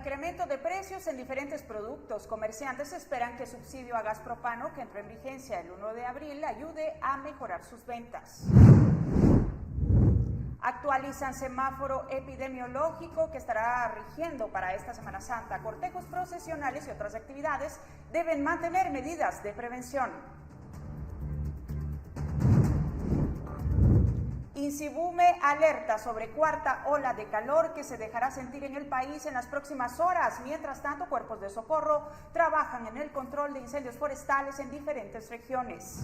incremento de precios en diferentes productos, comerciantes esperan que el subsidio a gas propano, que entró en vigencia el 1 de abril, ayude a mejorar sus ventas. Actualizan semáforo epidemiológico que estará rigiendo para esta Semana Santa. Cortejos procesionales y otras actividades deben mantener medidas de prevención. Insibume alerta sobre cuarta ola de calor que se dejará sentir en el país en las próximas horas. Mientras tanto, cuerpos de socorro trabajan en el control de incendios forestales en diferentes regiones.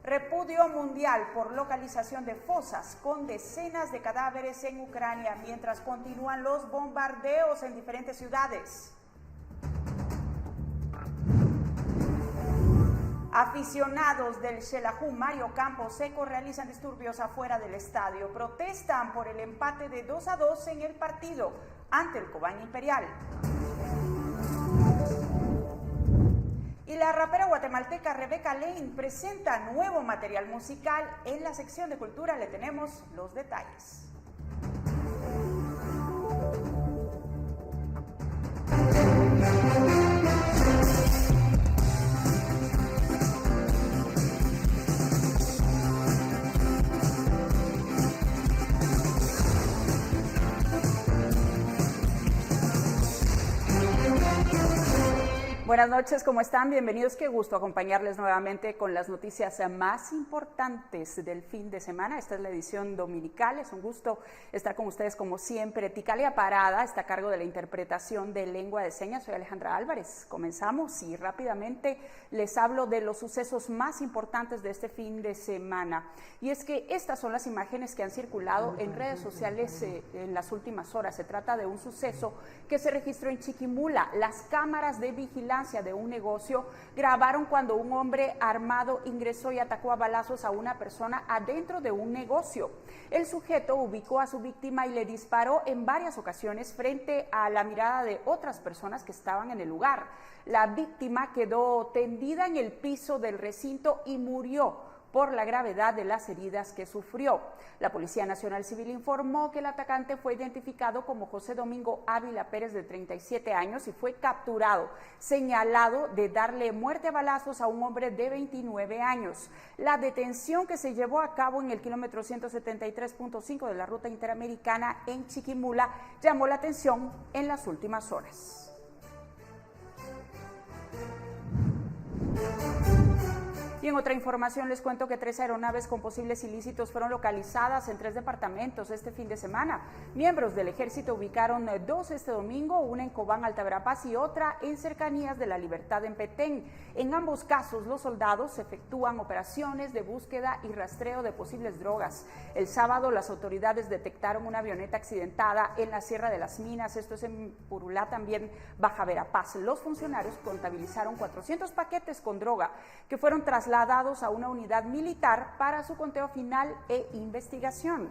Repudio mundial por localización de fosas con decenas de cadáveres en Ucrania mientras continúan los bombardeos en diferentes ciudades. Aficionados del Xelajú Mario Campos Seco realizan disturbios afuera del estadio. Protestan por el empate de 2-2 en el partido ante el Cobán Imperial. Y la rapera guatemalteca Rebeca Lane presenta nuevo material musical. En la sección de cultura le tenemos los detalles. Buenas noches, ¿cómo están? Bienvenidos, qué gusto acompañarles nuevamente con las noticias más importantes del fin de semana. Esta es la edición dominical, es un gusto estar con ustedes como siempre. Ticalia Parada está a cargo de la interpretación de lengua de señas. Soy Alejandra Álvarez. Comenzamos y rápidamente les hablo de los sucesos más importantes de este fin de semana. Y es que estas son las imágenes que han circulado en redes sociales en las últimas horas. Se trata de un suceso que se registró en Chiquimula. Las cámaras de vigilancia de un negocio grabaron cuando un hombre armado ingresó y atacó a balazos a una persona adentro de un negocio. El sujeto ubicó a su víctima y le disparó en varias ocasiones frente a la mirada de otras personas que estaban en el lugar. La víctima quedó tendida en el piso del recinto y murió por la gravedad de las heridas que sufrió. La Policía Nacional Civil informó que el atacante fue identificado como José Domingo Ávila Pérez, de 37 años, y fue capturado, señalado de darle muerte a balazos a un hombre de 29 años. La detención, que se llevó a cabo en el kilómetro 173.5 de la ruta interamericana en Chiquimula, llamó la atención en las últimas horas. Y en otra información les cuento que 3 aeronaves con posibles ilícitos fueron localizadas en 3 departamentos este fin de semana. Miembros del ejército ubicaron 2 este domingo, una en Cobán, Alta Verapaz, y otra en cercanías de La Libertad, en Petén. En ambos casos, los soldados efectúan operaciones de búsqueda y rastreo de posibles drogas. El sábado, las autoridades detectaron una avioneta accidentada en la Sierra de las Minas, esto es en Purulá, también Baja Verapaz. Los funcionarios contabilizaron 400 paquetes con droga que fueron trasladados a una unidad militar para su conteo final e investigación.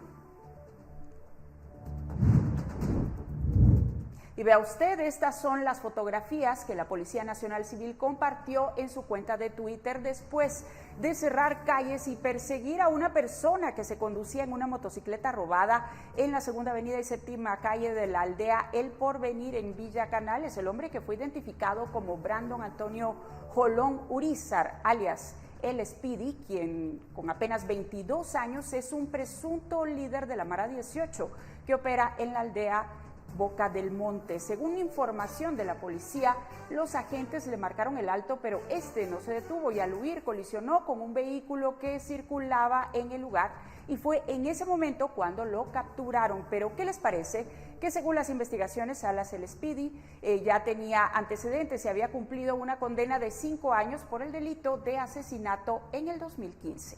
Y vea usted, estas son las fotografías que la Policía Nacional Civil compartió en su cuenta de Twitter después de cerrar calles y perseguir a una persona que se conducía en una motocicleta robada en la Segunda Avenida y Séptima Calle de la aldea El Porvenir, en Villa Canales. El hombre, que fue identificado como Brandon Antonio Jolón Urizar, alias El Speedy, quien con apenas 22 años es un presunto líder de la Mara 18 que opera en la aldea Boca del Monte. Según información de la policía, los agentes le marcaron el alto, pero este no se detuvo y al huir colisionó con un vehículo que circulaba en el lugar, y fue en ese momento cuando lo capturaron. Pero ¿qué les parece? Que según las investigaciones, Salas El Speedy ya tenía antecedentes y había cumplido una condena de 5 años por el delito de asesinato en el 2015.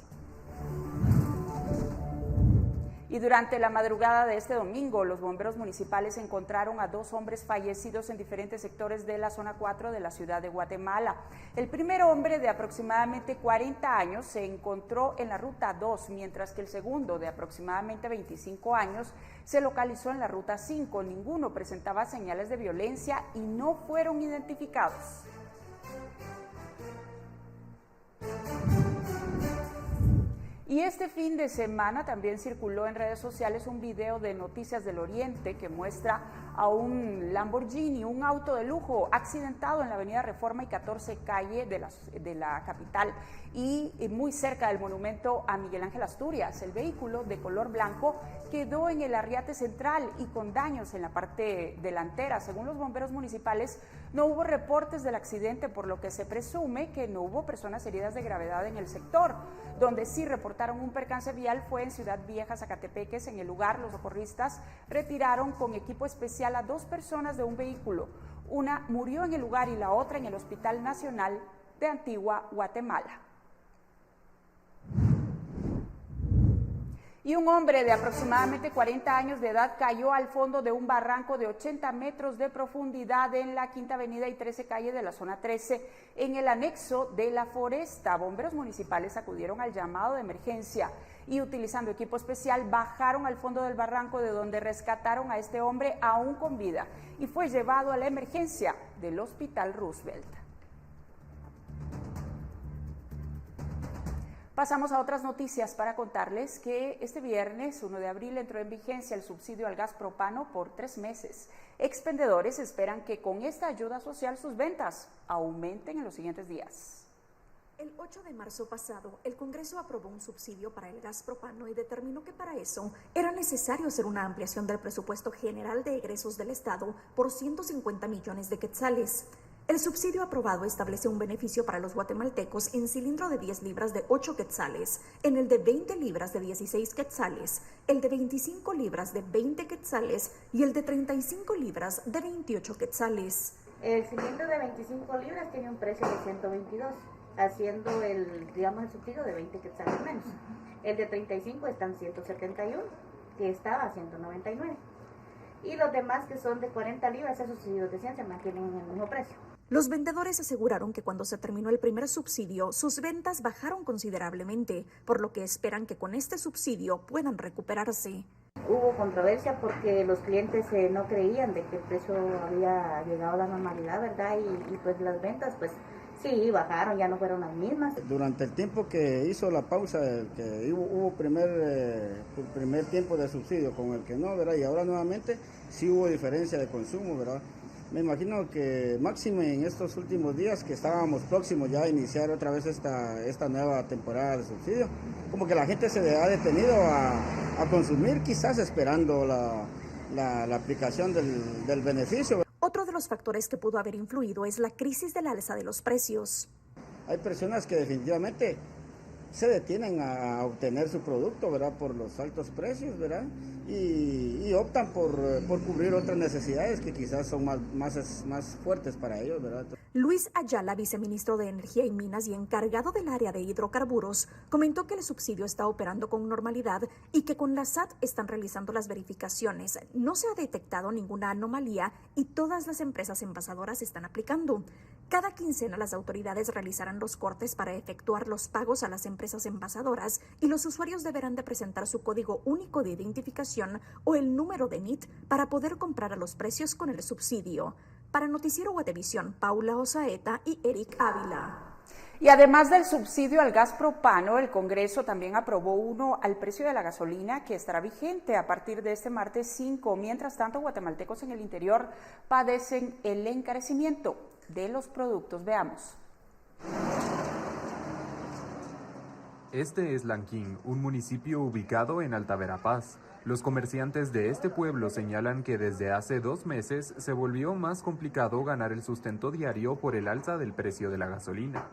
Y durante la madrugada de este domingo, los bomberos municipales encontraron a 2 hombres fallecidos en diferentes sectores de la zona 4 de la ciudad de Guatemala. El primer hombre, de aproximadamente 40 años, se encontró en la ruta 2, mientras que el segundo, de aproximadamente 25 años, se localizó en la ruta 5. Ninguno presentaba señales de violencia y no fueron identificados. Y Y este fin de semana también circuló en redes sociales un video de Noticias del Oriente que muestra a un Lamborghini, un auto de lujo, accidentado en la avenida Reforma y 14 calle de la capital y muy cerca del monumento a Miguel Ángel Asturias. El vehículo de color blanco quedó en el arriate central y con daños en la parte delantera. Según los bomberos municipales, no hubo reportes del accidente, por lo que se presume que no hubo personas heridas de gravedad en el sector. Donde sí reportaron un percance vial fue en Ciudad Vieja, Zacatepeques. En el lugar, los socorristas retiraron con equipo especial a 2 personas de un vehículo. Una murió en el lugar y la otra en el Hospital Nacional de Antigua Guatemala. Y un hombre de aproximadamente 40 años de edad cayó al fondo de un barranco de 80 metros de profundidad en la Quinta Avenida y 13 calle de la zona 13, en el anexo de La Foresta. Bomberos municipales acudieron al llamado de emergencia y, utilizando equipo especial, bajaron al fondo del barranco, de donde rescataron a este hombre aún con vida y fue llevado a la emergencia del Hospital Roosevelt. Pasamos a otras noticias para contarles que este viernes 1 de abril entró en vigencia el subsidio al gas propano por 3 meses. Expendedores esperan que con esta ayuda social sus ventas aumenten en los siguientes días. El 8 de marzo pasado, el Congreso aprobó un subsidio para el gas propano y determinó que para eso era necesario hacer una ampliación del presupuesto general de egresos del Estado por 150 millones de quetzales. El subsidio aprobado establece un beneficio para los guatemaltecos en cilindro de 10 libras de 8 quetzales, en el de 20 libras de 16 quetzales, el de 25 libras de 20 quetzales y el de 35 libras de 28 quetzales. El cilindro de 25 libras tiene un precio de 122, haciendo el subsidio de 20 quetzales menos. El de 35 está en 171, que estaba a 199. Y los demás, que son de 40 libras, esos subsidios de 100 se mantienen en el mismo precio. Los vendedores aseguraron que cuando se terminó el primer subsidio, sus ventas bajaron considerablemente, por lo que esperan que con este subsidio puedan recuperarse. Hubo controversia porque los clientes no creían de que el precio había llegado a la normalidad, ¿verdad? Y pues las ventas, pues sí, bajaron, ya no fueron las mismas. Durante el tiempo que hizo la pausa, que hubo primer tiempo de subsidio con el que no, ¿verdad? Y ahora nuevamente sí hubo diferencia de consumo, ¿verdad? Me imagino que máximo en estos últimos días que estábamos próximos ya a iniciar otra vez esta nueva temporada de subsidio, como que la gente se ha detenido a consumir, quizás esperando la aplicación del beneficio. Otro de los factores que pudo haber influido es la crisis del alza de los precios. Hay personas que definitivamente se detienen a obtener su producto, ¿verdad? Por los altos precios, ¿verdad? Y optan por cubrir otras necesidades que quizás son más fuertes para ellos, ¿verdad? Luis Ayala, viceministro de Energía y Minas y encargado del área de hidrocarburos, comentó que el subsidio está operando con normalidad y que con la SAT están realizando las verificaciones. No se ha detectado ninguna anomalía y todas las empresas envasadoras están aplicando. Cada quincena las autoridades realizarán los cortes para efectuar los pagos a las empresas envasadoras y los usuarios deberán de presentar su código único de identificación o el número de NIT para poder comprar a los precios con el subsidio. Para Noticiero Guatevisión, Paula Osaeta y Eric Ávila. Y además del subsidio al gas propano, el Congreso también aprobó uno al precio de la gasolina que estará vigente a partir de este martes 5. Mientras tanto, guatemaltecos en el interior padecen el encarecimiento de los productos. Veamos. Este es Lanquín, un municipio ubicado en Alta Verapaz. Los comerciantes de este pueblo señalan que desde hace 2 meses se volvió más complicado ganar el sustento diario por el alza del precio de la gasolina.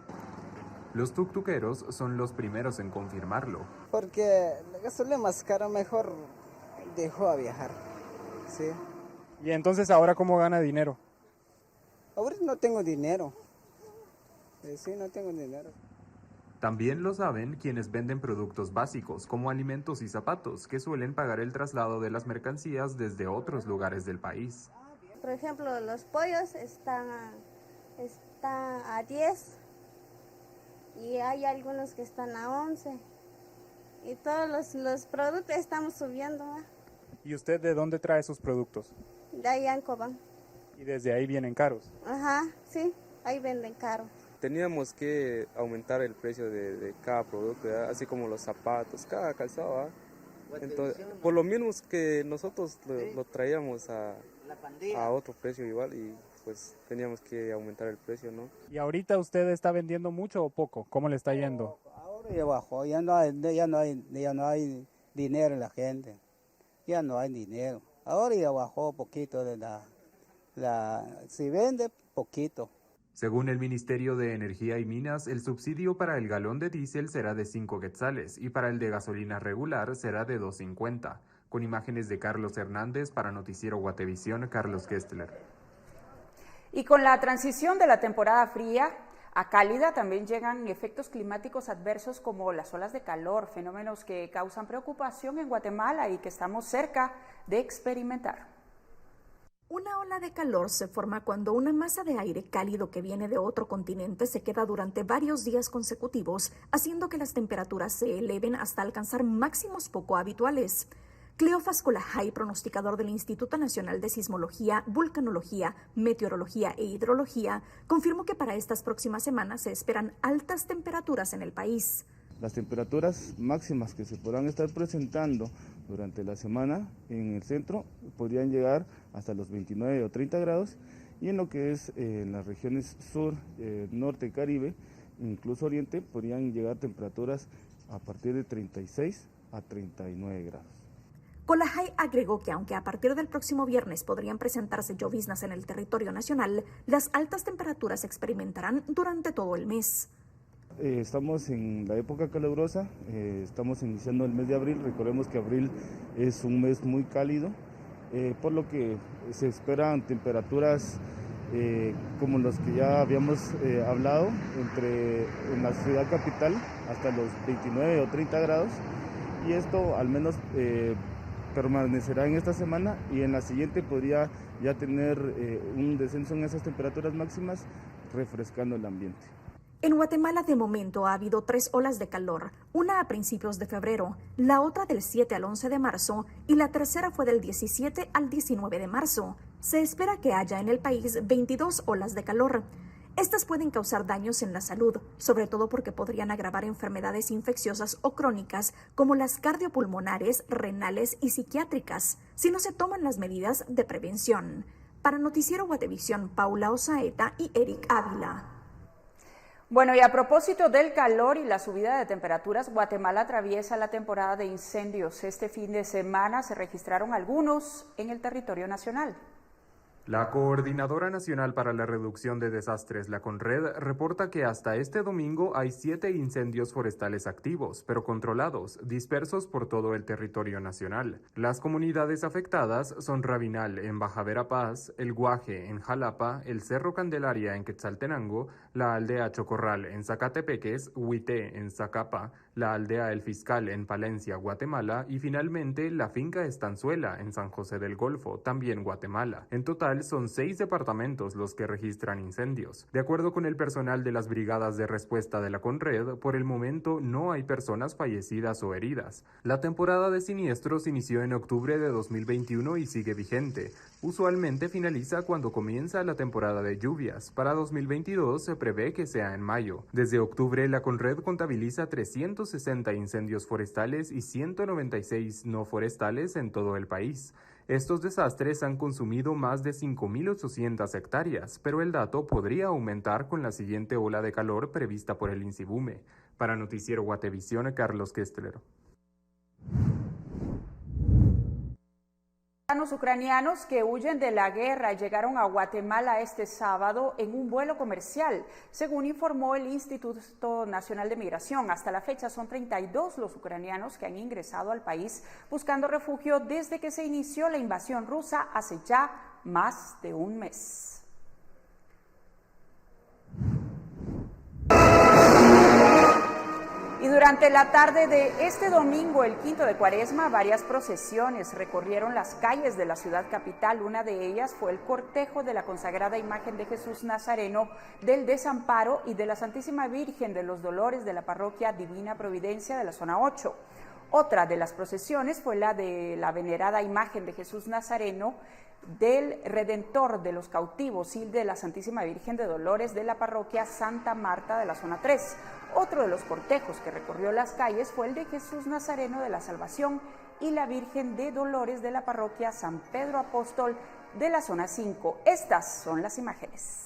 Los tuktukeros son los primeros en confirmarlo. Porque la gasolina más cara, mejor dejó a viajar, ¿sí? ¿Y entonces ahora cómo gana dinero? Ahorita no tengo dinero, sí, no tengo dinero. También lo saben quienes venden productos básicos como alimentos y zapatos, que suelen pagar el traslado de las mercancías desde otros lugares del país. Por ejemplo, los pollos están a 10 y hay algunos que están a 11 y todos los productos estamos subiendo. ¿Y usted de dónde trae sus productos? De allá en Cobán. ¿Y desde ahí vienen caros? Ajá, sí, ahí venden caro. teníamos que aumentar el precio de cada producto, ¿verdad? Así como los zapatos, cada calzado, ¿verdad? Entonces, por lo mismo que nosotros lo traíamos a otro precio igual y pues teníamos que aumentar el precio, ¿no? ¿Y ahorita usted está vendiendo mucho o poco? ¿Cómo le está yendo? Ahora ya bajó, ya no hay dinero en la gente, ya no hay dinero. Ahora ya bajó poquito si vende, poquito. Según el Ministerio de Energía y Minas, el subsidio para el galón de diésel será de 5 quetzales y para el de gasolina regular será de 2.50. Con imágenes de Carlos Hernández para Noticiero Guatevisión, Carlos Kestler. Y con la transición de la temporada fría a cálida también llegan efectos climáticos adversos como las olas de calor, fenómenos que causan preocupación en Guatemala y que estamos cerca de experimentar. Una ola de calor se forma cuando una masa de aire cálido que viene de otro continente se queda durante varios días consecutivos, haciendo que las temperaturas se eleven hasta alcanzar máximos poco habituales. Cleofas Colajay, pronosticador del Instituto Nacional de Sismología, Vulcanología, Meteorología e Hidrología, confirmó que para estas próximas semanas se esperan altas temperaturas en el país. Las temperaturas máximas que se podrán estar presentando durante la semana en el centro podrían llegar hasta los 29 o 30 grados y en lo que es en las regiones sur, norte, Caribe, incluso oriente, podrían llegar temperaturas a partir de 36 a 39 grados. Colajay agregó que aunque a partir del próximo viernes podrían presentarse lloviznas en el territorio nacional, las altas temperaturas se experimentarán durante todo el mes. Estamos en la época calurosa, estamos iniciando el mes de abril. Recordemos que abril es un mes muy cálido, por lo que se esperan temperaturas como los que ya habíamos hablado, en la ciudad capital hasta los 29 o 30 grados, y esto al menos permanecerá en esta semana y en la siguiente podría ya tener un descenso en esas temperaturas máximas, refrescando el ambiente. En Guatemala de momento ha habido 3 olas de calor, una a principios de febrero, la otra del 7 al 11 de marzo y la tercera fue del 17 al 19 de marzo. Se espera que haya en el país 22 olas de calor. Estas pueden causar daños en la salud, sobre todo porque podrían agravar enfermedades infecciosas o crónicas como las cardiopulmonares, renales y psiquiátricas, si no se toman las medidas de prevención. Para Noticiero Guatevisión, Paula Osaeta y Eric Ávila. Bueno, y a propósito del calor y la subida de temperaturas, Guatemala atraviesa la temporada de incendios. Este fin de semana se registraron algunos en el territorio nacional. La Coordinadora Nacional para la Reducción de Desastres, la CONRED, reporta que hasta este domingo hay 7 incendios forestales activos, pero controlados, dispersos por todo el territorio nacional. Las comunidades afectadas son Rabinal, en Baja Verapaz, El Guaje, en Jalapa, el Cerro Candelaria, en Quetzaltenango, la aldea Chocorral, en Zacatepeques, Huité, en Zacapa, la aldea El Fiscal, en Palencia, Guatemala, y finalmente la finca Estanzuela, en San José del Golfo, también Guatemala. En total, son 6 departamentos los que registran incendios. De acuerdo con el personal de las brigadas de respuesta de la CONRED, por el momento no hay personas fallecidas o heridas. La temporada de siniestros inició en octubre de 2021 y sigue vigente. Usualmente finaliza cuando comienza la temporada de lluvias. Para 2022 se prevé que sea en mayo. Desde octubre, la CONRED contabiliza 360 incendios forestales y 196 no forestales en todo el país. Estos desastres han consumido más de 5.800 hectáreas, pero el dato podría aumentar con la siguiente ola de calor prevista por el INSIBUME. Para Noticiero Guatevisión, Carlos Kestler. Los ucranianos que huyen de la guerra llegaron a Guatemala este sábado en un vuelo comercial, según informó el Instituto Nacional de Migración. Hasta la fecha son 32 los ucranianos que han ingresado al país buscando refugio desde que se inició la invasión rusa hace ya más de un mes. Y durante la tarde de este domingo, el quinto de Cuaresma, varias procesiones recorrieron las calles de la ciudad capital. Una de ellas fue el cortejo de la consagrada imagen de Jesús Nazareno del Desamparo y de la Santísima Virgen de los Dolores de la parroquia Divina Providencia de la zona 8. Otra de las procesiones fue la de la venerada imagen de Jesús Nazareno, del Redentor de los Cautivos y de la Santísima Virgen de Dolores de la parroquia Santa Marta de la zona 3. Otro de los cortejos que recorrió las calles fue el de Jesús Nazareno de la Salvación y la Virgen de Dolores de la parroquia San Pedro Apóstol de la zona 5. Estas son las imágenes.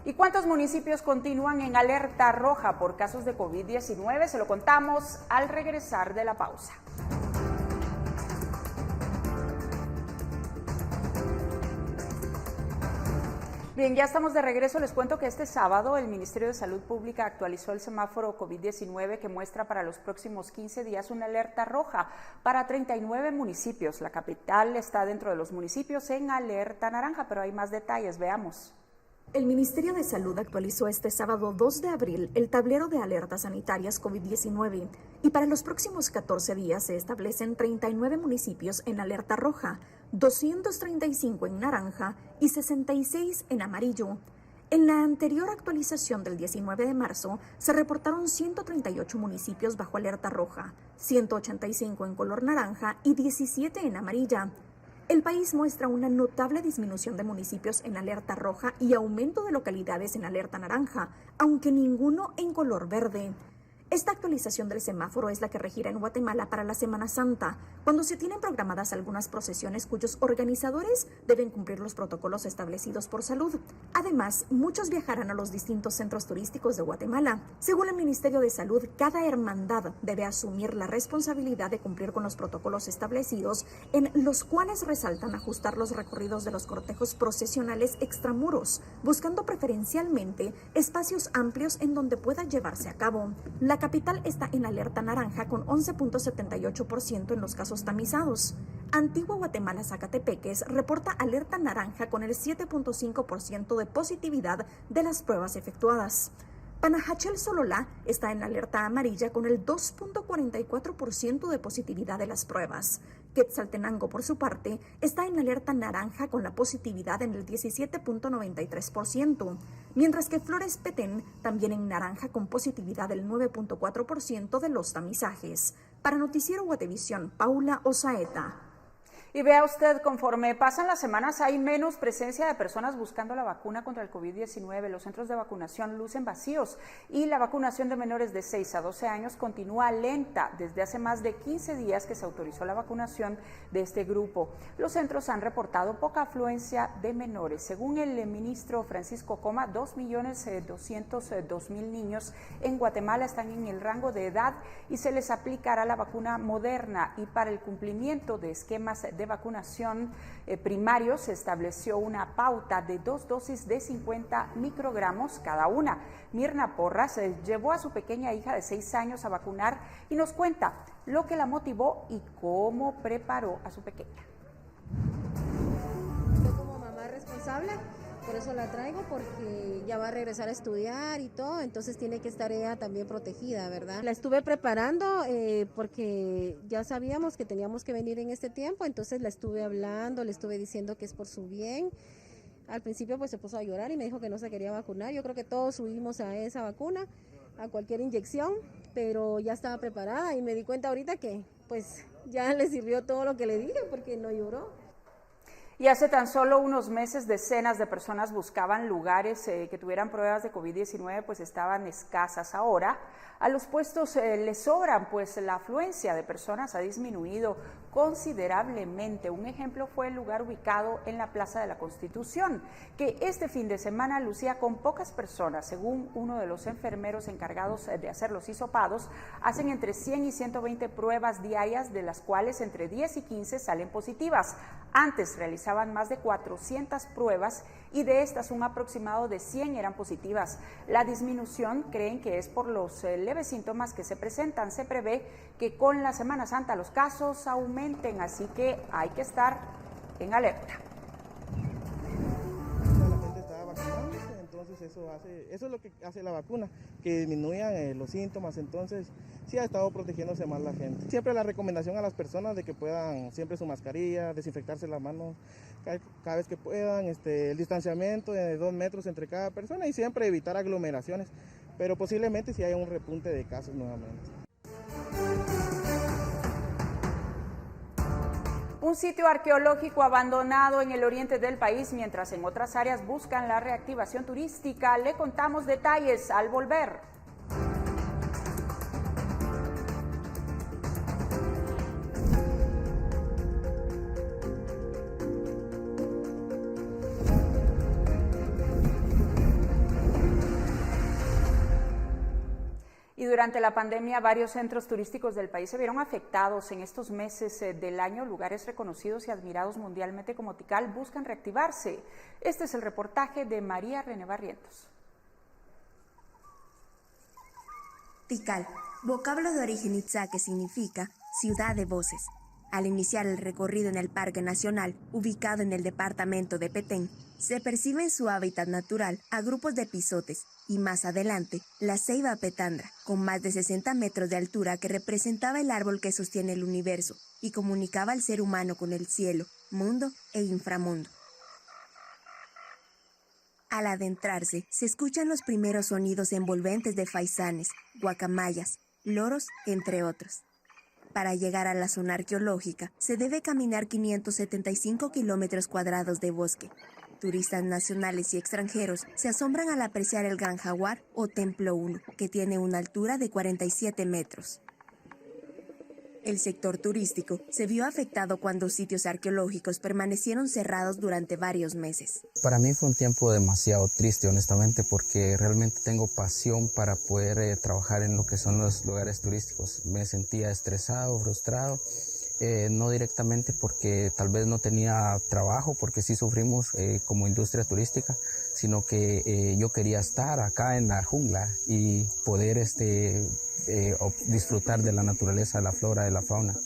¿Y cuántos municipios continúan en alerta roja por casos de COVID-19? Se lo contamos al regresar de la pausa. Bien, ya estamos de regreso. Les cuento que este sábado el Ministerio de Salud Pública actualizó el semáforo COVID-19 que muestra para los próximos 15 días una alerta roja para 39 municipios. La capital está dentro de los municipios en alerta naranja, pero hay más detalles. Veamos. El Ministerio de Salud actualizó este sábado 2 de abril el tablero de alertas sanitarias COVID-19 y para los próximos 14 días se establecen 39 municipios en alerta roja, 235 en naranja y 66 en amarillo. En la anterior actualización del 19 de marzo se reportaron 138 municipios bajo alerta roja, 185 en color naranja y 17 en amarilla. El país muestra una notable disminución de municipios en alerta roja y aumento de localidades en alerta naranja, aunque ninguno en color verde. Esta actualización del semáforo es la que regirá en Guatemala para la Semana Santa, cuando se tienen programadas algunas procesiones cuyos organizadores deben cumplir los protocolos establecidos por salud. Además, muchos viajarán a los distintos centros turísticos de Guatemala. Según el Ministerio de Salud, cada hermandad debe asumir la responsabilidad de cumplir con los protocolos establecidos, en los cuales resaltan ajustar los recorridos de los cortejos procesionales extramuros, buscando preferencialmente espacios amplios en donde pueda llevarse a cabo. La capital está en alerta naranja con 11.78% en los casos tamizados. Antigua Guatemala Zacatepeques reporta alerta naranja con el 7.5% de positividad de las pruebas efectuadas. Panajachel Sololá está en alerta amarilla con el 2.44% de positividad de las pruebas. Quetzaltenango, por su parte, está en alerta naranja con la positividad en el 17.93%, mientras que Flores Petén también en naranja con positividad del 9.4% de los tamizajes. Para Noticiero Guatevisión, Paula Osaeta. Y vea usted, conforme pasan las semanas hay menos presencia de personas buscando la vacuna contra el COVID-19. Los centros de vacunación lucen vacíos y la vacunación de menores de 6 a 12 años continúa lenta desde hace más de 15 días que se autorizó la vacunación de este grupo. Los centros han reportado poca afluencia de menores. Según el ministro Francisco Coma, 2.202.000 niños en Guatemala están en el rango de edad y se les aplicará la vacuna Moderna, y para el cumplimiento de esquemas de vacunación primarios se estableció una pauta de 2 dosis de 50 microgramos cada una. Mirna Porras llevó a su pequeña hija de 6 años a vacunar y nos cuenta lo que la motivó y cómo preparó a su pequeña. Yo como mamá responsable, por eso la traigo, porque ya va a regresar a estudiar y todo, entonces tiene que estar ella también protegida, ¿verdad? La estuve preparando porque ya sabíamos que teníamos que venir en este tiempo, entonces la estuve hablando, le estuve diciendo que es por su bien. Al principio pues se puso a llorar y me dijo que no se quería vacunar. Yo creo que todos subimos a esa vacuna, a cualquier inyección, pero ya estaba preparada y me di cuenta ahorita que pues ya le sirvió todo lo que le dije porque no lloró. Y hace tan solo unos meses decenas de personas buscaban lugares que tuvieran pruebas de COVID-19, pues estaban escasas. Ahora a los puestos les sobran, pues la afluencia de personas ha disminuido considerablemente. Un ejemplo fue el lugar ubicado en la Plaza de la Constitución, que este fin de semana lucía con pocas personas. Según uno de los enfermeros encargados de hacer los hisopados, hacen entre 100 y 120 pruebas diarias, de las cuales entre 10 y 15 salen positivas. Antes realizaban más de 400 pruebas y de estas un aproximado de 100 eran positivas. La disminución creen que es por los leves síntomas que se presentan. Se prevé que con la Semana Santa los casos aumenten, así que hay que estar en alerta. La gente estaba vacunándose, entonces entonces eso es lo que hace la vacuna, que disminuyan los síntomas, entonces sí ha estado protegiéndose más la gente. Siempre la recomendación a las personas de que puedan siempre su mascarilla, desinfectarse las manos cada vez que puedan, el distanciamiento de 2 metros entre cada persona y siempre evitar aglomeraciones, pero posiblemente sí haya un repunte de casos nuevamente. Un sitio arqueológico abandonado en el oriente del país, mientras en otras áreas buscan la reactivación turística. Le contamos detalles al volver. Y durante la pandemia, varios centros turísticos del país se vieron afectados. En estos meses del año, lugares reconocidos y admirados mundialmente como Tikal buscan reactivarse. Este es el reportaje de María René Barrientos. Tikal, vocablo de origen itzá que significa ciudad de voces. Al iniciar el recorrido en el Parque Nacional, ubicado en el departamento de Petén, se percibe en su hábitat natural a grupos de epizotes y más adelante la ceiba petandra, con más de 60 metros de altura, que representaba el árbol que sostiene el universo y comunicaba al ser humano con el cielo, mundo e inframundo. Al adentrarse, se escuchan los primeros sonidos envolventes de faisanes, guacamayas, loros, entre otros. Para llegar a la zona arqueológica, se debe caminar 575 kilómetros cuadrados de bosque. Turistas nacionales y extranjeros se asombran al apreciar el Gran Jaguar o Templo 1, que tiene una altura de 47 metros. El sector turístico se vio afectado cuando sitios arqueológicos permanecieron cerrados durante varios meses. Para mí fue un tiempo demasiado triste, honestamente, porque realmente tengo pasión para poder trabajar en lo que son los lugares turísticos. Me sentía estresado, frustrado, no directamente porque tal vez no tenía trabajo, porque sí sufrimos como industria turística, sino que yo quería estar acá en la jungla y poder disfrutar de la naturaleza, de la flora, de la fauna.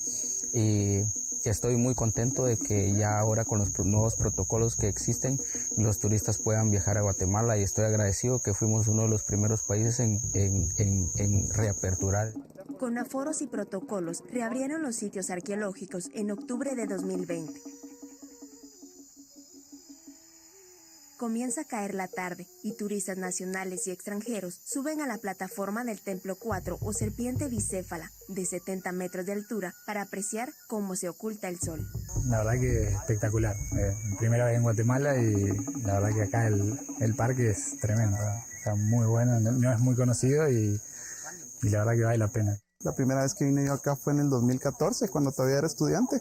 Y estoy muy contento de que ya ahora con los nuevos protocolos que existen, los turistas puedan viajar a Guatemala, y estoy agradecido que fuimos uno de los primeros países en reaperturar. Con aforos y protocolos, reabrieron los sitios arqueológicos en octubre de 2020. Comienza a caer la tarde y turistas nacionales y extranjeros suben a la plataforma del Templo 4 o serpiente bicéfala de 70 metros de altura para apreciar cómo se oculta el sol. La verdad que espectacular. Primera vez en Guatemala y la verdad que acá el parque es tremendo. Está muy bueno, no es muy conocido y la verdad que vale la pena. La primera vez que vine yo acá fue en el 2014, cuando todavía era estudiante,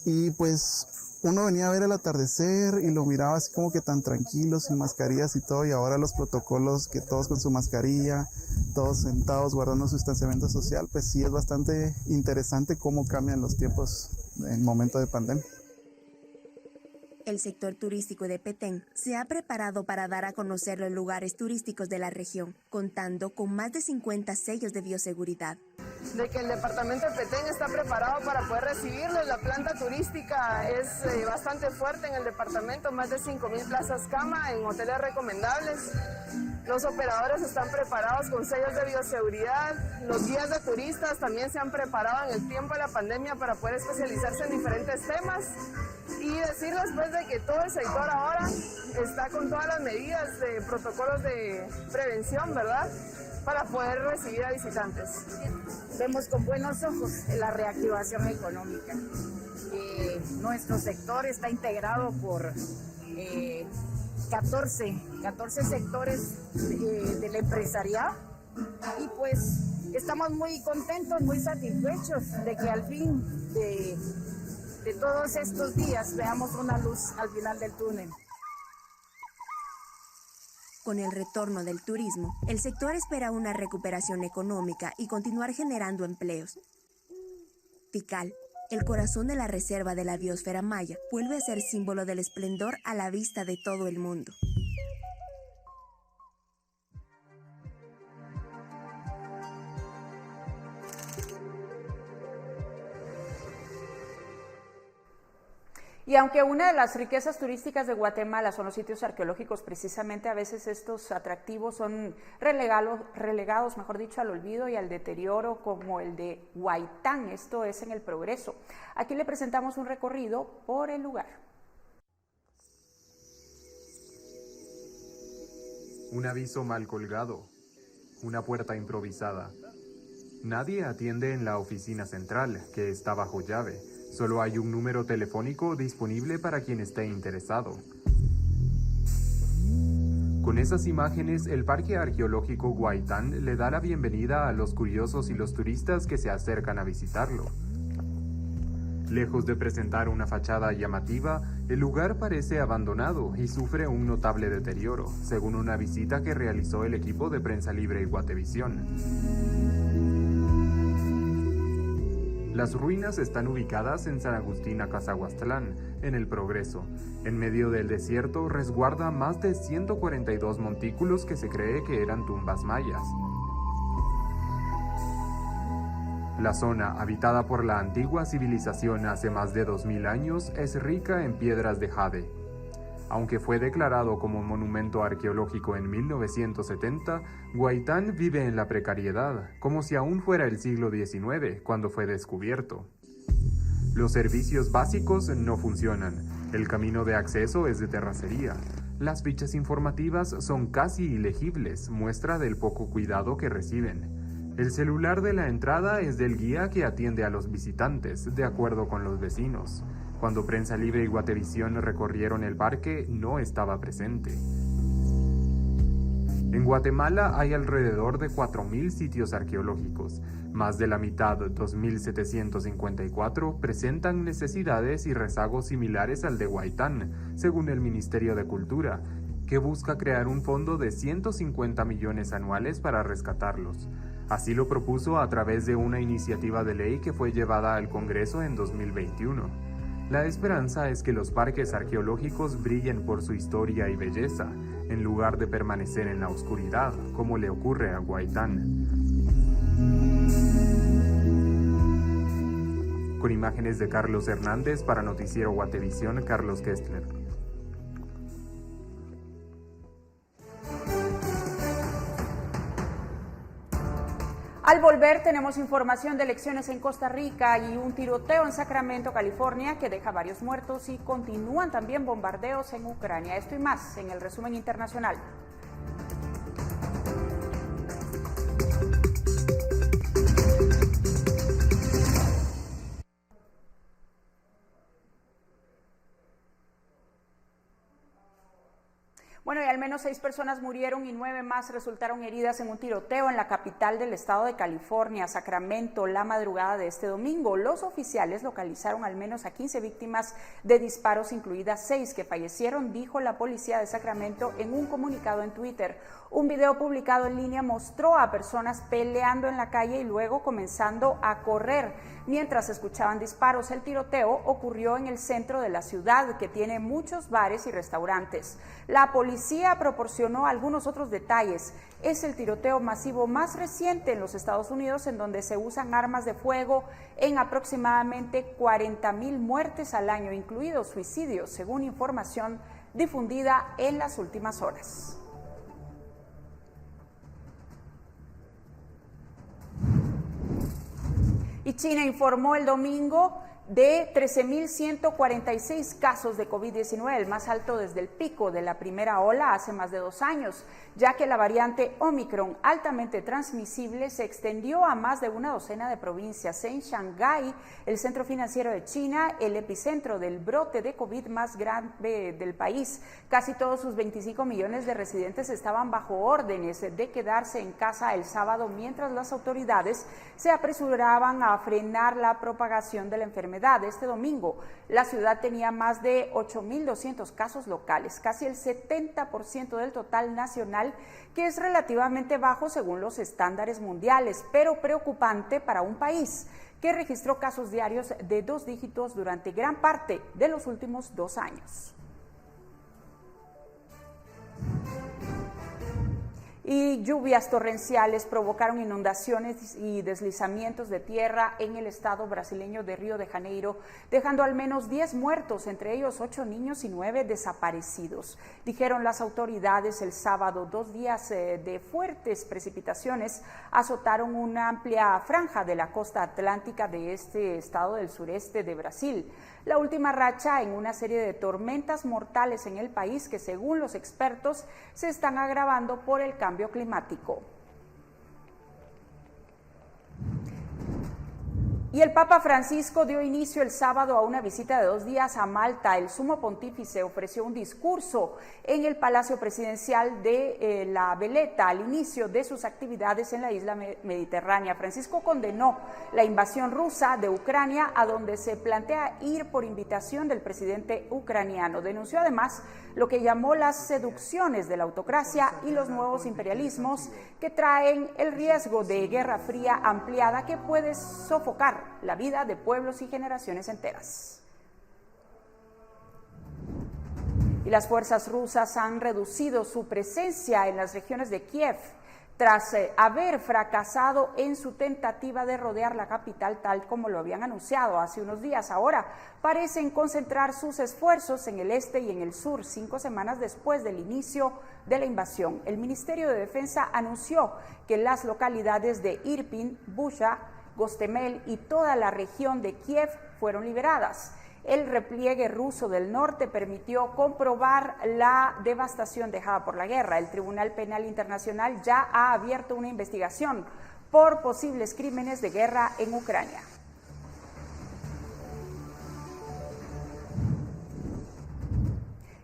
y pues uno venía a ver el atardecer y lo miraba así como que tan tranquilo, sin mascarillas y todo, y ahora los protocolos, que todos con su mascarilla, todos sentados guardando su distanciamiento social, pues sí es bastante interesante cómo cambian los tiempos en momento de pandemia. El sector turístico de Petén se ha preparado para dar a conocer los lugares turísticos de la región, contando con más de 50 sellos de bioseguridad. De que el departamento de Petén está preparado para poder recibirlos. La planta turística es bastante fuerte en el departamento, más de 5,000 plazas cama en hoteles recomendables. Los operadores están preparados con sellos de bioseguridad. Los guías de turistas también se han preparado en el tiempo de la pandemia para poder especializarse en diferentes temas. Y decirles pues de que todo el sector ahora está con todas las medidas de protocolos de prevención, ¿verdad?, para poder recibir a visitantes. Vemos con buenos ojos la reactivación económica. Nuestro sector está integrado por 14 sectores del empresariado, y pues estamos muy contentos, muy satisfechos de que al fin de todos estos días veamos una luz al final del túnel. Con el retorno del turismo, el sector espera una recuperación económica y continuar generando empleos. Tikal, el corazón de la reserva de la biosfera maya, vuelve a ser símbolo del esplendor a la vista de todo el mundo. Y aunque una de las riquezas turísticas de Guatemala son los sitios arqueológicos, precisamente a veces estos atractivos son relegados, mejor dicho, al olvido y al deterioro, como el de Huaytán, esto es en El Progreso. Aquí le presentamos un recorrido por el lugar. Un aviso mal colgado, una puerta improvisada. Nadie atiende en la oficina central, que está bajo llave. Solo hay un número telefónico disponible para quien esté interesado. Con esas imágenes, el Parque Arqueológico Huaytán le da la bienvenida a los curiosos y los turistas que se acercan a visitarlo. Lejos de presentar una fachada llamativa, el lugar parece abandonado y sufre un notable deterioro, según una visita que realizó el equipo de Prensa Libre y Guatevisión. Las ruinas están ubicadas en San Agustín Acazahuastlán, en El Progreso. En medio del desierto resguarda más de 142 montículos que se cree que eran tumbas mayas. La zona, habitada por la antigua civilización hace más de 2000 años, es rica en piedras de jade. Aunque fue declarado como monumento arqueológico en 1970, Huaytán vive en la precariedad, como si aún fuera el siglo XIX, cuando fue descubierto. Los servicios básicos no funcionan. El camino de acceso es de terracería. Las fichas informativas son casi ilegibles, muestra del poco cuidado que reciben. El celular de la entrada es del guía que atiende a los visitantes, de acuerdo con los vecinos. Cuando Prensa Libre y Guatevisión recorrieron el parque, no estaba presente. En Guatemala hay alrededor de 4.000 sitios arqueológicos. Más de la mitad, 2.754, presentan necesidades y rezagos similares al de Huaytán, según el Ministerio de Cultura, que busca crear un fondo de 150 millones anuales para rescatarlos. Así lo propuso a través de una iniciativa de ley que fue llevada al Congreso en 2021. La esperanza es que los parques arqueológicos brillen por su historia y belleza, en lugar de permanecer en la oscuridad, como le ocurre a Huaytán. Con imágenes de Carlos Hernández para Noticiero Guatevisión, Carlos Kestler. Al volver tenemos información de elecciones en Costa Rica y un tiroteo en Sacramento, California, que deja varios muertos y continúan también bombardeos en Ucrania. Esto y más en el resumen internacional. Bueno, y al menos 6 personas murieron y 9 más resultaron heridas en un tiroteo en la capital del estado de California, Sacramento, la madrugada de este domingo. Los oficiales localizaron al menos a 15 víctimas de disparos, incluidas 6 que fallecieron, dijo la policía de Sacramento en un comunicado en Twitter. Un video publicado en línea mostró a personas peleando en la calle y luego comenzando a correr mientras escuchaban disparos. El tiroteo ocurrió en el centro de la ciudad, que tiene muchos bares y restaurantes. La policía proporcionó algunos otros detalles. Es el tiroteo masivo más reciente en los Estados Unidos, en donde se usan armas de fuego en aproximadamente 40,000 muertes al año, incluidos suicidios, según información difundida en las últimas horas. Y China informó el domingo de 13.146 casos de COVID-19, el más alto desde el pico de la primera ola hace más de 2 años, ya que la variante Omicron, altamente transmisible, se extendió a más de una docena de provincias. En Shanghái, el centro financiero de China, el epicentro del brote de COVID más grande del país, casi todos sus 25 millones de residentes estaban bajo órdenes de quedarse en casa el sábado, mientras las autoridades se apresuraban a frenar la propagación de la enfermedad. Este domingo, la ciudad tenía más de 8.200 casos locales, casi el 70% del total nacional, que es relativamente bajo según los estándares mundiales, pero preocupante para un país que registró casos diarios de 2 dígitos durante gran parte de los últimos 2 años. y lluvias torrenciales provocaron inundaciones y deslizamientos de tierra en el estado brasileño de Río de Janeiro, dejando al menos 10 muertos, entre ellos 8 niños y 9 desaparecidos. Dijeron las autoridades el sábado. 2 días de fuertes precipitaciones azotaron una amplia franja de la costa atlántica de este estado del sureste de Brasil. La última racha en una serie de tormentas mortales en el país que, según los expertos, se están agravando por el cambio climático. Y el Papa Francisco dio inicio el sábado a una visita de 2 días a Malta. El sumo pontífice ofreció un discurso en el Palacio Presidencial de La Veleta al inicio de sus actividades en la isla mediterránea. Francisco condenó la invasión rusa de Ucrania, a donde se plantea ir por invitación del presidente ucraniano. Denunció además lo que llamó las seducciones de la autocracia y los nuevos imperialismos que traen el riesgo de guerra fría ampliada que puede sofocar la vida de pueblos y generaciones enteras. Y las fuerzas rusas han reducido su presencia en las regiones de Kiev tras haber fracasado en su tentativa de rodear la capital, tal como lo habían anunciado hace unos días. Ahora parecen concentrar sus esfuerzos en el este y en el sur, 5 semanas después del inicio de la invasión. El Ministerio de Defensa anunció que las localidades de Irpin, Bucha, Gostomel y toda la región de Kiev fueron liberadas. El repliegue ruso del norte permitió comprobar la devastación dejada por la guerra. El Tribunal Penal Internacional ya ha abierto una investigación por posibles crímenes de guerra en Ucrania.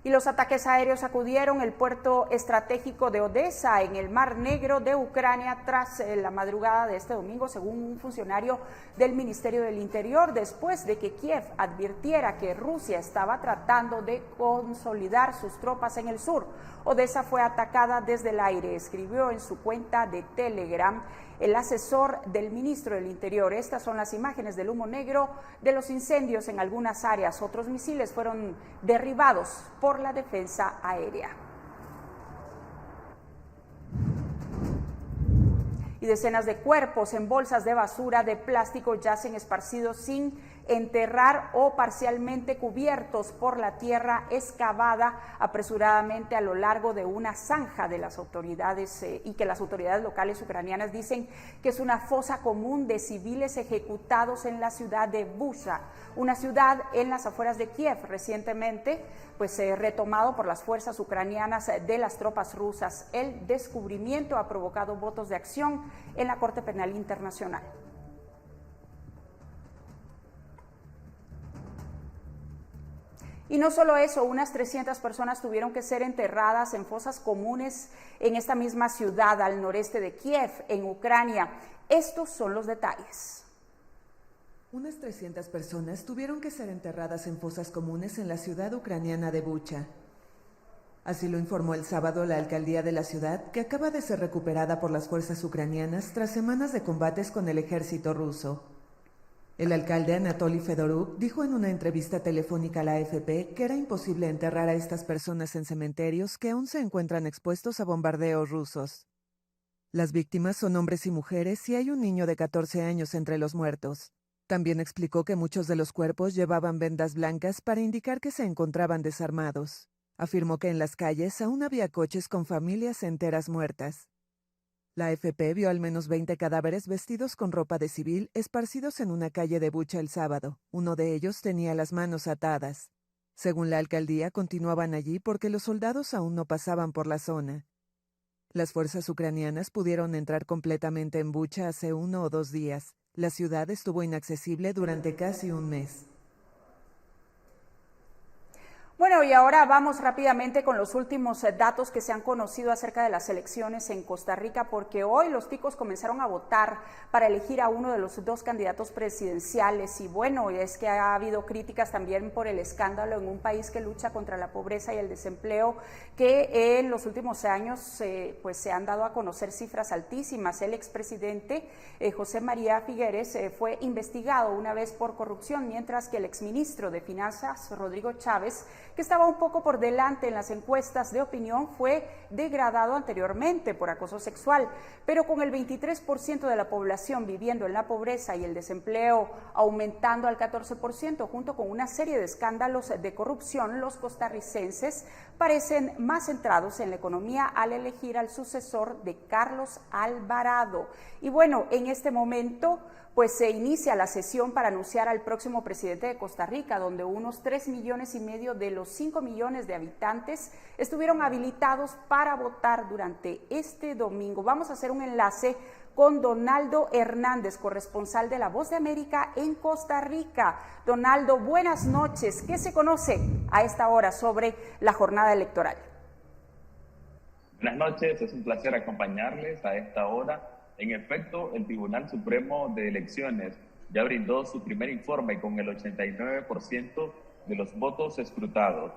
Y los ataques aéreos sacudieron el puerto estratégico de Odessa en el Mar Negro de Ucrania tras la madrugada de este domingo, según un funcionario del Ministerio del Interior, después de que Kiev advirtiera que Rusia estaba tratando de consolidar sus tropas en el sur. Odessa fue atacada desde el aire, escribió en su cuenta de Telegram el asesor del ministro del Interior. Estas son las imágenes del humo negro de los incendios en algunas áreas. Otros misiles fueron derribados por la defensa aérea. Y decenas de cuerpos en bolsas de basura de plástico yacen esparcidos sin enterrar o parcialmente cubiertos por la tierra excavada apresuradamente a lo largo de una zanja de las autoridades y que las autoridades locales ucranianas dicen que es una fosa común de civiles ejecutados en la ciudad de Bucha, una ciudad en las afueras de Kiev, recientemente retomado por las fuerzas ucranianas de las tropas rusas. El descubrimiento ha provocado votos de acción en la Corte Penal Internacional. Y no solo eso, unas 300 personas tuvieron que ser enterradas en fosas comunes en esta misma ciudad al noreste de Kiev, en Ucrania. Estos son los detalles. Unas 300 personas tuvieron que ser enterradas en fosas comunes en la ciudad ucraniana de Bucha. Así lo informó el sábado la alcaldía de la ciudad, que acaba de ser recuperada por las fuerzas ucranianas tras semanas de combates con el ejército ruso. El alcalde Anatoly Fedoruk dijo en una entrevista telefónica a la AFP que era imposible enterrar a estas personas en cementerios que aún se encuentran expuestos a bombardeos rusos. Las víctimas son hombres y mujeres y hay un niño de 14 años entre los muertos. También explicó que muchos de los cuerpos llevaban vendas blancas para indicar que se encontraban desarmados. Afirmó que en las calles aún había coches con familias enteras muertas. La AFP vio al menos 20 cadáveres vestidos con ropa de civil esparcidos en una calle de Bucha el sábado. Uno de ellos tenía las manos atadas. Según la alcaldía, continuaban allí porque los soldados aún no pasaban por la zona. Las fuerzas ucranianas pudieron entrar completamente en Bucha hace 1 o 2 días. La ciudad estuvo inaccesible durante casi un mes. Bueno, y ahora vamos rápidamente con los últimos datos que se han conocido acerca de las elecciones en Costa Rica, porque hoy los ticos comenzaron a votar para elegir a uno de los 2 candidatos presidenciales. Y bueno, es que ha habido críticas también por el escándalo en un país que lucha contra la pobreza y el desempleo, que en los últimos años se han dado a conocer cifras altísimas. El expresidente José María Figueres fue investigado una vez por corrupción, mientras que el exministro de Finanzas, Rodrigo Chávez, que estaba un poco por delante en las encuestas de opinión, fue degradado anteriormente por acoso sexual, pero con el 23% de la población viviendo en la pobreza y el desempleo aumentando al 14%, junto con una serie de escándalos de corrupción, los costarricenses parecen más centrados en la economía al elegir al sucesor de Carlos Alvarado. Y bueno, en este momento pues se inicia la sesión para anunciar al próximo presidente de Costa Rica, donde unos 3,5 millones de los 5 millones de habitantes estuvieron habilitados para votar durante este domingo. Vamos a hacer un enlace con Donaldo Hernández, corresponsal de La Voz de América en Costa Rica. Donaldo, buenas noches. ¿Qué se conoce a esta hora sobre la jornada electoral? Buenas noches, es un placer acompañarles a esta hora. En efecto, el Tribunal Supremo de Elecciones ya brindó su primer informe con el 89% de los votos escrutados.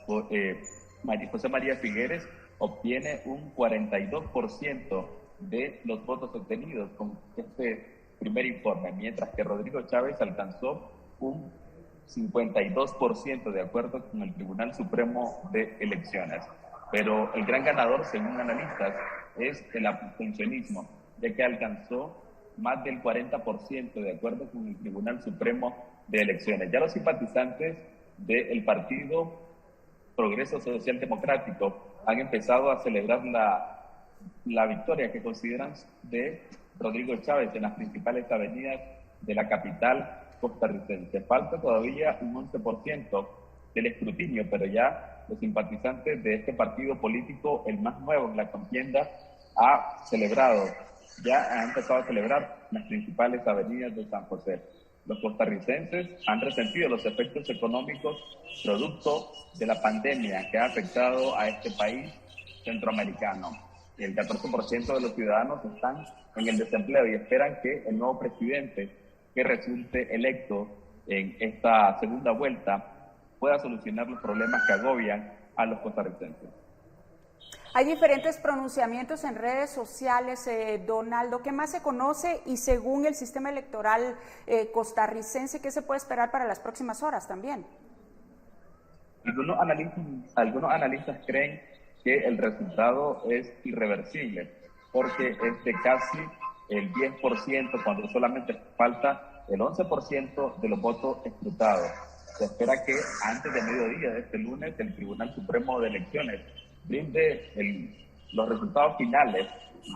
José María Figueres obtiene un 42% de los votos obtenidos con este primer informe, mientras que Rodrigo Chávez alcanzó un 52% de acuerdo con el Tribunal Supremo de Elecciones. Pero el gran ganador, según analistas, es el abstencionismo, ya que alcanzó más del 40% de acuerdo con el Tribunal Supremo de Elecciones. Ya los simpatizantes del partido Progreso Social Democrático han empezado a celebrar la victoria que consideran de Rodrigo Chávez en las principales avenidas de la capital costarricense. Falta todavía un 11% del escrutinio, pero ya los simpatizantes de este partido político, el más nuevo en la contienda, ha empezado a celebrar las principales avenidas de San José. Los costarricenses han resentido los efectos económicos producto de la pandemia que ha afectado a este país centroamericano. El 14% de los ciudadanos están en el desempleo y esperan que el nuevo presidente que resulte electo en esta segunda vuelta pueda solucionar los problemas que agobian a los costarricenses. Hay diferentes pronunciamientos en redes sociales, Donaldo. ¿Qué más se conoce? Y según el sistema electoral costarricense, ¿qué se puede esperar para las próximas horas también? Algunos analistas creen que el resultado es irreversible, porque es de casi el 10%, cuando solamente falta el 11% de los votos escrutados. Se espera que antes de mediodía de este lunes el Tribunal Supremo de Elecciones brinde los resultados finales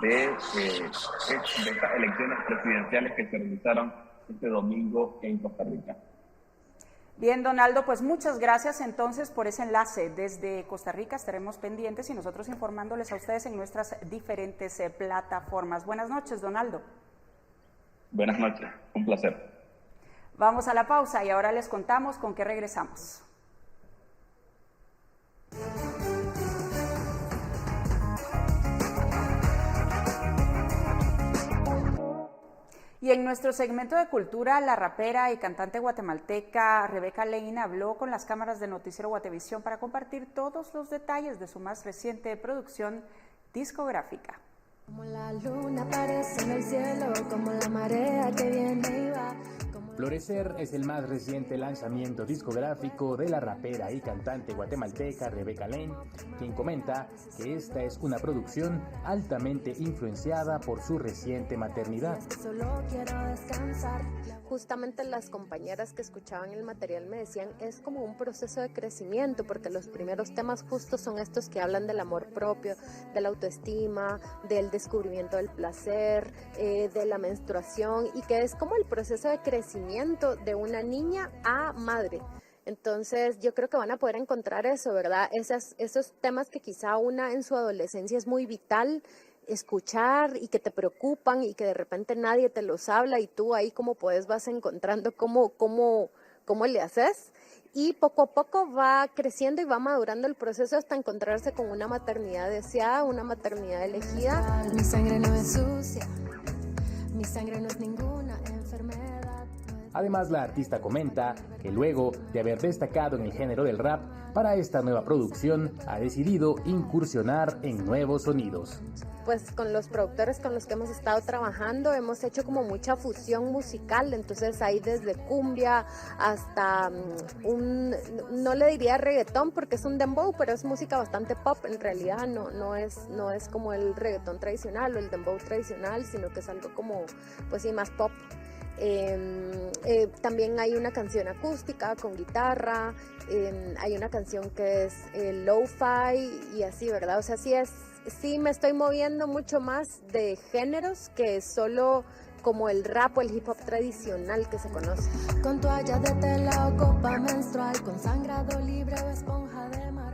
de estas elecciones presidenciales que se realizaron este domingo en Costa Rica. Bien, Donaldo, pues muchas gracias entonces por ese enlace desde Costa Rica. Estaremos pendientes y nosotros informándoles a ustedes en nuestras diferentes plataformas. Buenas noches, Donaldo. Buenas noches, un placer. Vamos a la pausa y ahora les contamos con qué regresamos. Y en nuestro segmento de cultura, la rapera y cantante guatemalteca Rebeca Lane habló con las cámaras del noticiero Guatevisión para compartir todos los detalles de su más reciente producción discográfica. Como la luna aparece en el cielo, como la marea que viene y va. Florecer es el más reciente lanzamiento discográfico de la rapera y cantante guatemalteca Rebeca Lane, quien comenta que esta es una producción altamente influenciada por su reciente maternidad. Solo quiero descansar. Justamente las compañeras que escuchaban el material me decían, es como un proceso de crecimiento, porque los primeros temas justos son estos que hablan del amor propio, de la autoestima, del descubrimiento del placer, de la menstruación, y que es como el proceso de crecimiento de una niña a madre. Entonces yo creo que van a poder encontrar eso, ¿verdad? Esos temas que quizá una en su adolescencia es muy vital escuchar y que te preocupan y que de repente nadie te los habla y tú ahí como puedes vas encontrando cómo le haces, y poco a poco va creciendo y va madurando el proceso hasta encontrarse con una maternidad deseada, una maternidad elegida. Mi sangre no es sucia, mi sangre no es ninguna enfermedad. Además, la artista comenta que luego de haber destacado en el género del rap, para esta nueva producción ha decidido incursionar en nuevos sonidos. Pues con los productores con los que hemos estado trabajando hemos hecho como mucha fusión musical, entonces hay desde cumbia hasta no le diría reggaetón porque es un dembow, pero es música bastante pop, en realidad no es como el reggaetón tradicional o el dembow tradicional, sino que es algo como, pues sí, más pop. También hay una canción acústica con guitarra, hay una canción que es lo-fi y así, ¿verdad? O sea, sí me estoy moviendo mucho más de géneros que solo como el rap o el hip hop tradicional que se conoce. Con toalla de tela o copa menstrual, con sangrado libre o esponja de mar.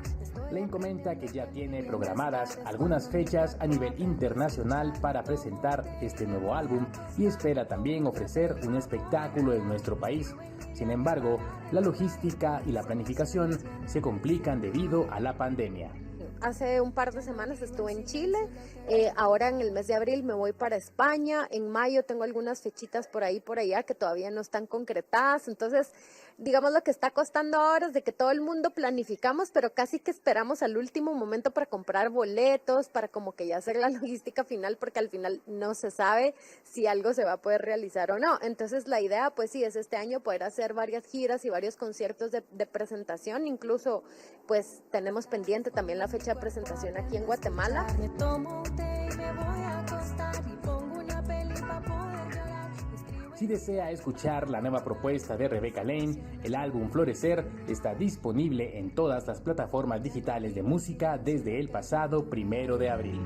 Lane comenta que ya tiene programadas algunas fechas a nivel internacional para presentar este nuevo álbum y espera también ofrecer un espectáculo en nuestro país. Sin embargo, la logística y la planificación se complican debido a la pandemia. Hace un par de semanas estuve en Chile, ahora en el mes de abril me voy para España, en mayo tengo algunas fechitas por ahí, por allá que todavía no están concretadas, entonces digamos lo que está costando ahora es de que todo el mundo planificamos, pero casi que esperamos al último momento para comprar boletos, para como que ya hacer la logística final, porque al final no se sabe si algo se va a poder realizar o no. Entonces la idea pues sí es este año poder hacer varias giras y varios conciertos de presentación, incluso pues tenemos pendiente también la fecha de presentación aquí en Guatemala. Me tomo un té y me voy a acostar y pongo una peli para poder llorar. Si desea escuchar la nueva propuesta de Rebeca Lane, el álbum Florecer está disponible en todas las plataformas digitales de música desde el pasado 1 de abril.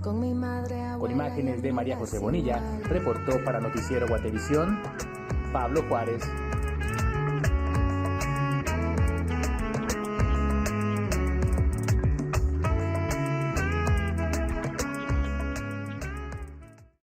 Con mi madre, con imágenes de María José Bonilla, reportó para Noticiero Guatevisión, Pablo Juárez.